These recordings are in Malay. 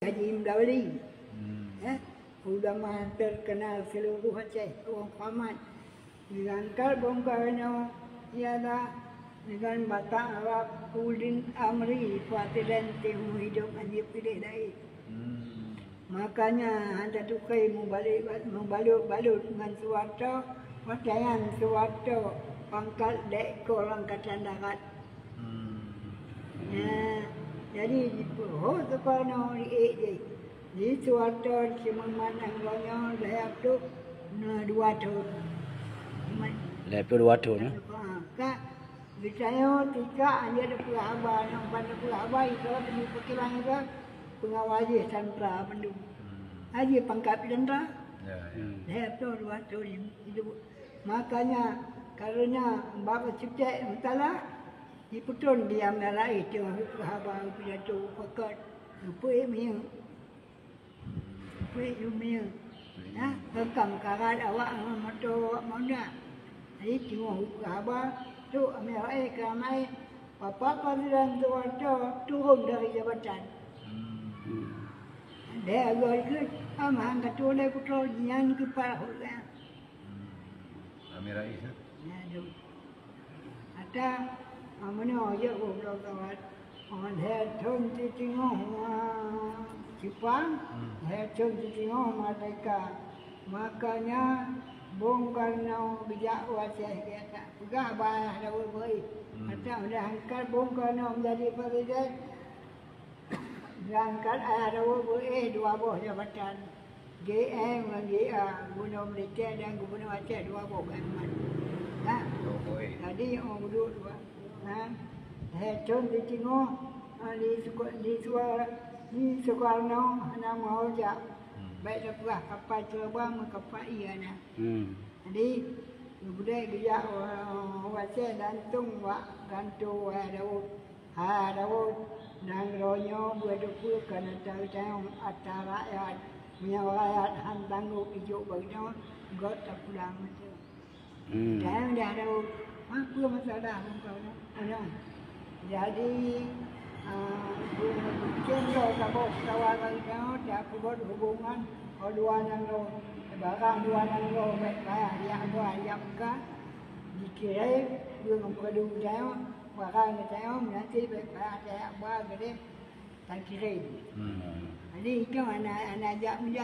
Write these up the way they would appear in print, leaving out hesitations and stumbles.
Haji Mdawli. Ulama terkenal seluruh Aceh, orang Khamat. Diangkat Bung Karno ialah dengan Batak Arab Udin Amri Fatidhan Temu hidup Haji Pilih Daik. Makanya anda tukai membalut dengan Suwarto, pakaian Suwarto, pangkat dekor Angkatan Darat. Jadi di Pulau Soekarno di di Suwarto cuma mandang lonya dah tu 2 tahun. Lepas 2 tahun. Kak, saya tidak hanya ada pelahabar, yang pada pelahabar itu demi perkiraan itu pengawal Sandra Bandung. Haji pangkat Sandra. Lepas tu 2 tahun itu. Makanya karena Bapak Cipta Mutala diputun dia melai tu pelahabar pidato fakat lupa email. Lupa email. Nah, rekam karat awak motor mana. Jadi tengok pelahabar tu melai keramai Bapak Presiden Suwarto turun dari jabatan. Dia agak ikut amang ketua dia putra yang kepala hutan. Amir Rais. Ya, tu. Ada mana aja orang kawat. Orang dia thon di tengah Jepang, dia thon di tengah Merdeka. Makanya Bung Karno bijak wajah dia tak pegah bayar dah boleh. Macam dah angkat Bung Karno menjadi presiden. Berangkat ada boleh 2 buah jabatan. GM dan GA, Gubernur Malaysia dan Gubernur Aceh 2 buah jabatan. Nah, tadi orang duduk 2. Nah, head di tengah di Soekarno nama Ojak. Baik dah pernah kapal terbang kapal iana. Jadi budaya bijak orang Aceh gantung gantung Daud dan ronyo berdua kerana tahu atas rakyat punya rakyat hantanggu hidup baginya got tak pulang macam. Dan dah ada apa masalah orang ada. Jadi cendol kabut kawan baginya tak buat hubungan dua nang barang 2 nang baik bayar yang dua yang ka dikirim dia memperdu jauh barang jauh nanti baik bayar saya buat gede tak kirim. Jadi itu anak ajak ni.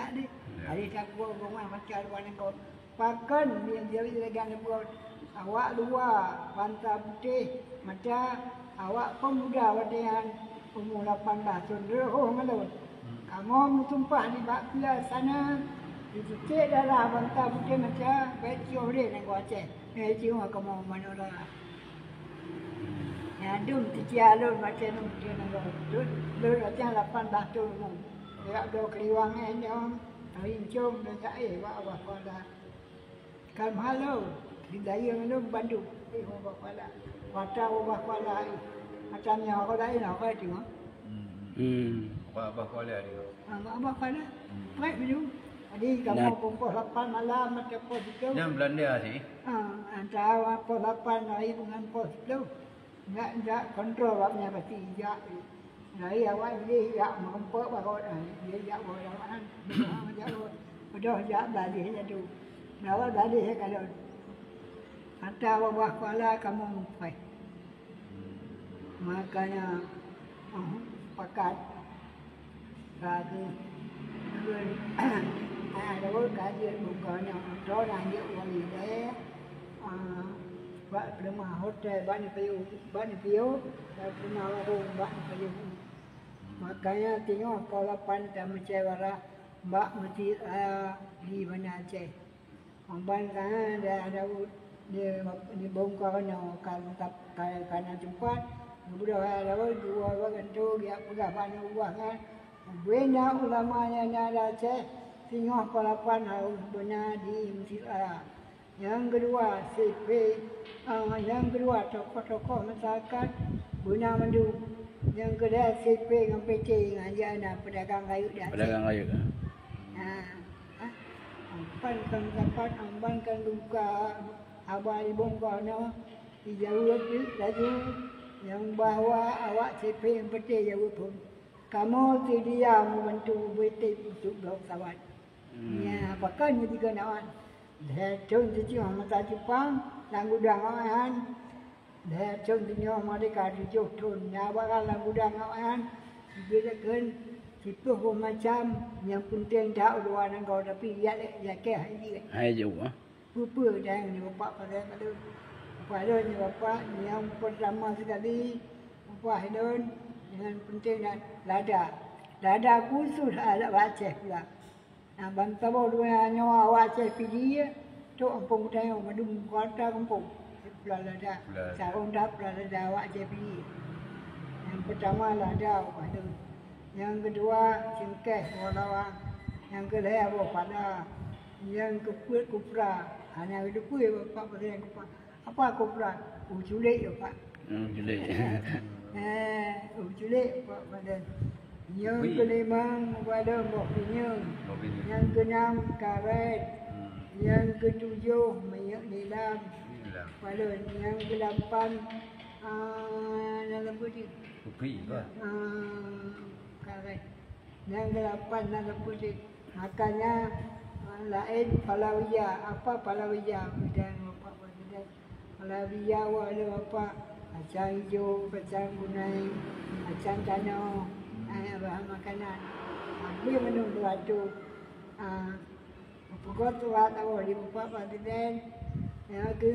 Hari tak buat rumah macam luar nang pakan yang jadi legan buat awak luar pantai putih macam awak pemuda wadian umur 18 tahun oh malu. Kamu tumpah di bakpia sana di cek darah pantai putih macam baik cium dia nak Aceh. Cium kamu mana dah. Ya dum tiada macam tu nak macam 18 tahun. Dia ada keliwang ni orang rincung dan tak awak pada. Kan malu di daya malu Bandung. Awak pada. Mata awak pada. Macamnya awak lain awak tengok. Apa kuala dia? Apa pada? Baik dulu. Jadi kamu pukul 8 malam macam pos itu. Yang Belanda sih. Antara pos 8 hari dengan pos itu. Enggak kontrol awaknya pasti ijak. Dari awak dia ijak mampu bahawa dia ijak bahawa Dah ijak balik saja tu. Berapa balik saya kalau. Kata awak kuala kamu mumpai. Makanya pakat kaji ada kaji bukannya orang dia orang dia buat rumah hotel banyak piu dan rumah warung banyak piu. Makanya tengok kalau pantai macam Mbak Masjid di mana Aceh. Orang kan ada dia Bung Karno kerana cepat. Budak ada 2 orang tu dia pegah banyak uang kan. Banyak ulama yang ada Aceh tengok kalapan harus benar di Masjid Yang kedua CP, yang kedua tokoh-tokoh masyarakat benar mandu. Yang kedua CP dengan PT dengan anak pedagang kayu dah. Pedagang kayu. Ambankan luka abah Bung Karno dijauh lagi yang bawa awak CP yang PT jauh pun. kamu dia membantu betik untuk blok sawat. Ya, pakai ni tiga nawan. Dah cun tu cuma mata Jepang, langgudang awan. Dah cun tu nyawa mereka tujuh tahun. Nyawa langgudang awan. Bila kan situ macam yang penting dah luar negara tapi ya ke hari. Hai je ah. Pupa dah ni bapak pada ni bapak yang pertama sekali bapak Hedon dengan penting dan lada khusus ada baca pula. Nah bantah dua nyawa baca pergi tu kampung tayo madum kota kampung pula lada. Sarung dah pula lada baca pergi. Yang pertama lada pada. Yang kedua cengkeh walawang. Yang ketiga pada. Yang keempat kupra. Hanya itu pun bapak pada yang kupra. Apa kupra? Uculik bapak. Uculik. Uculik bapak pada. Yang kelima pada mbok pinyeng. Yang keenam karet. Yang ketujuh minyak nilam. Pada yang ke-8 dalam putih. Kopi ke? Karet. Yang ke-8 dalam putih. Makanya lain palawiyah. Apa palawiyah? Bidang bapak bidang. Palawiyah ada apa? Kacang hijau, kacang kuning, kacang tanah, bahan makanan. Dia menunggu waktu. Pukul tu tahu di bapak bidang. Yang ke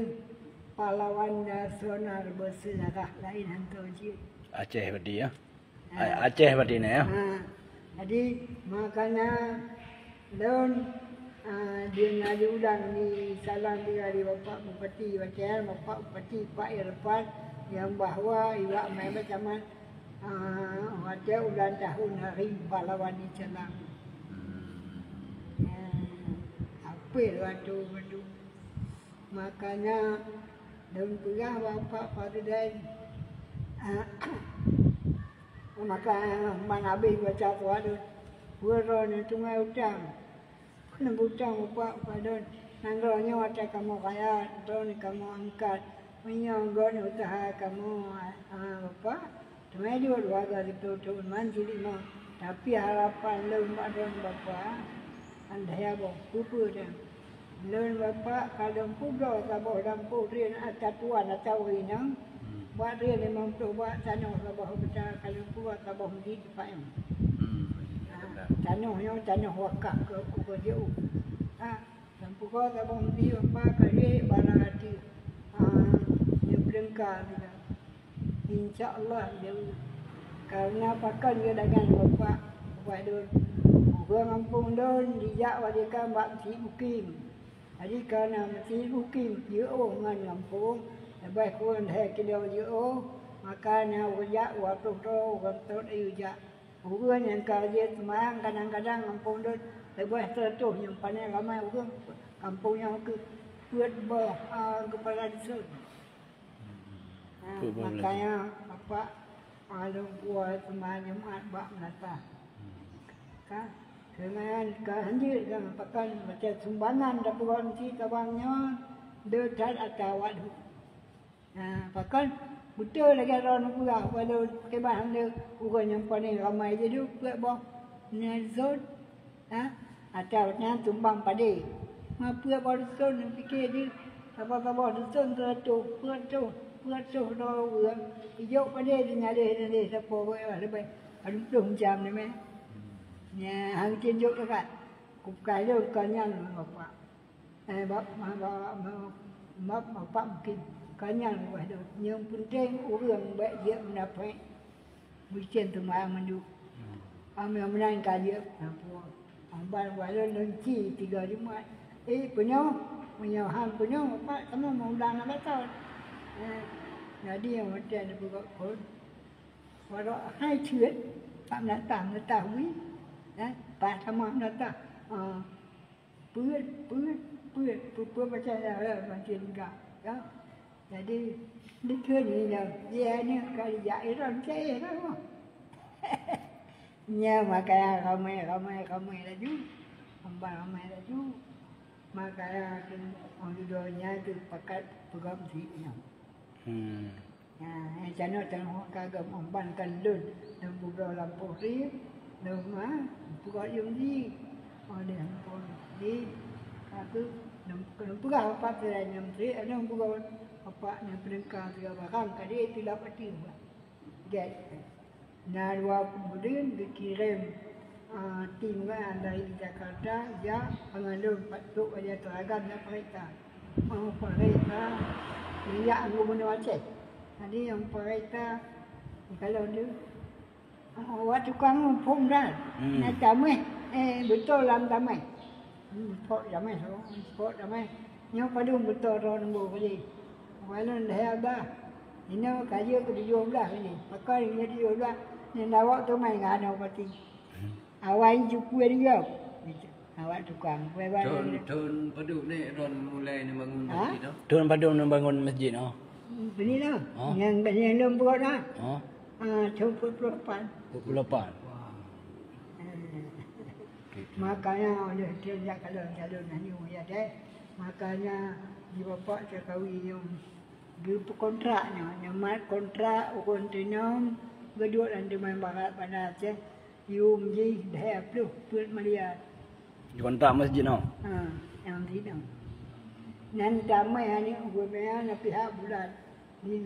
pahlawan nasional bersejarah lain hantar je. Aceh berarti ya. Aceh berarti ni ya. Jadi makanya daun dia nak diulang ni salam dia dari bapak bupati Bacan, bapak bupati Pak Irfan yang bahawa iwak mai macam ada ulang tahun hari pahlawan di Celang. Apa waktu itu. Makanya daun perah bapak Fadlan maka mana habis baca tu ada buron sungai utang kena utang bapak Fadlan nangganya waca kamu kaya tahun kamu angkat menyanggon usaha kamu bapak cuma dua itu tahun manjili mah tapi harapan lembak dan bapak anda ya bawa pupu dan learn bapak kalau pudo kabah dampu rian atas tuan atau inang buat rian memang tu buat tanah kabah besar kalau pudo kabah di depan tanah wakaf ke jauh dampu kabah di bapak kali barang hati yang berengkar insyaallah jauh karena pakan dia dengan bapak don gua kampung don dijak wajika mbak si mukim. Jadi kerana mesti mukim jauh dengan kampung, lebih kurang dah kilo jauh, makanya wajak waktu tu waktu wajak. Orang yang kerja semang kadang-kadang kampung tu lebih tertuh yang paling ramai orang kampung yang ke buat kepala desa. Makanya apa kalau buat semang jemaat bak menata. Kan? Dengan kehanjir dengan pakan macam sumbangan dapur si tabangnya dekat atau wadu. Pakan betul lagi orang pula walau kebahan dia orang yang paling ramai je dia buat bawah nazon atau yang tumbang padi. Apa baru zon fikir dia apa-apa zon tu do orang hijau padi dia nyalih siapa buat lebih ada 20 jam ni meh. Ya, hang tunjuk dekat. Kukai dia kanyang bapak. Bapak mungkin kanyang buat dia. Yang penting orang baik dia mendapat bukan tempat mandu. Kami menang kaya apa. Amban buat dia lenci 3 Jumaat. punya hang punya bapak kamu mau ulang apa tahun. Jadi yang macam ada buat pun. Walau hai chuyện Phạm đã tạm là tảo quý đấy và tham mong là ta bữa baca macam enggak ya jadi dikir ni lah dia ni kali jahit orang saya kan nya makanya ramai laju ramai laju makanya orang dunia tu pakat pegang sihnya Chana tengok kagak membankan lun dan buka lampu ri nama buka yang di ada lampu di aku nampak apa teranya menteri ada buka apa yang perengkang tiga barang kali itu dapat tiba get nah dua kemudian dikirim tim dari Jakarta ya pengalun patut aja teragam dan perintah minyak gubernur Aceh. Tadi yang perintah kalau dia awak tukang pom dah. Nak damai. Betul lah damai. Pok damai so. Pok damai. Nyo padu betul ro nombor kali. Walau dah dah. Ini kaya ke 17 ni. Pakai dia 17. Ni awak tu mai ngano pati. Awak cukup dia. Awak tukang. Tahun Paduk ni Ron mulai ni bangun masjid tu. Tuan Padung nak bangun masjid oh. Bini lah. Yang belum buat dah. Oh. 28. 28. Makanya oleh dia kalau calon ni ya deh. Makanya di bapak cakawi yang di kontraknya, yang mat kontrak kontinum geduk dan di main barat pada Aceh. Yum je dah puluh Malaysia. Di kontrak masjid oh. Yang tidak. Nan damai ni gubernur nak pihak bulan di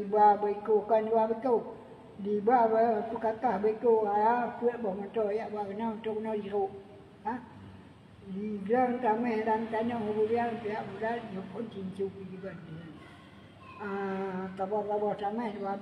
bawah beko kan dua beko di bawah kakak beko puak bawa motor ya bawa kena untuk kena jeruk di bilang damai dan tanah gubernur pihak bulan yang pun cincu juga tabar damai dua